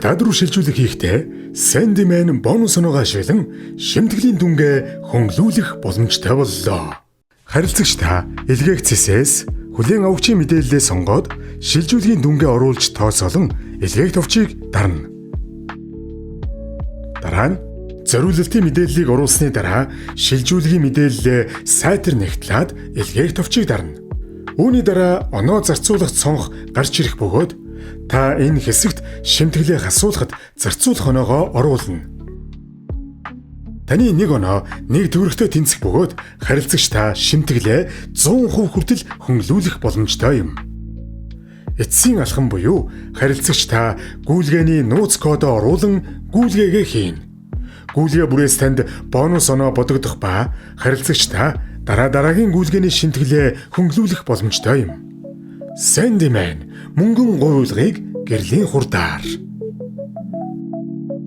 гадаад руу шилжүүлэг хийхдээ Sandman бонус оноогоо ашиглан шимтгэлийн дүнгээ хөнгөлүүлэх боломжтой боллоо. Харилцагч та илгээгцсээс хүлээн авагчийн мэдээллээ сонгоод шилжүүлгийн дүнгээ оруулж тооцоолон илгээгт овчийг дарна. Дараа нь зориулалтын мэдээллийг оруулсны дараа шилжүүлгийн мэдээллээ сайтар нэгтлээд илгээгт овчийг дарна. Үүний дараа оноо зарцуулах цонх гарч ирэх бөгөөд та энэ хэсэгт шимтгэлээ хасуулахад зарцуулах оноогоо оруулна. Таны нэг оноо нэг төгрөгтэй тэнцэх бөгөөд харилцагч та шимтгэлээ 100% хүртэл хөнгөлүүлэх боломжтой юм. Эцсийн алхам буюу харилцагч та гүйлгээний нууц кодоо оруулан гүйлгээгээ хийнэ. Гүйлгээ бүрээс танд бонус оноо бодогдох ба харилцагч та дараагийн гүйлгээний шимтгэлээ хөнгөлүүлэх боломжтой юм. Sandman мөнгөн гуйлгыг гэрлийн хурдаар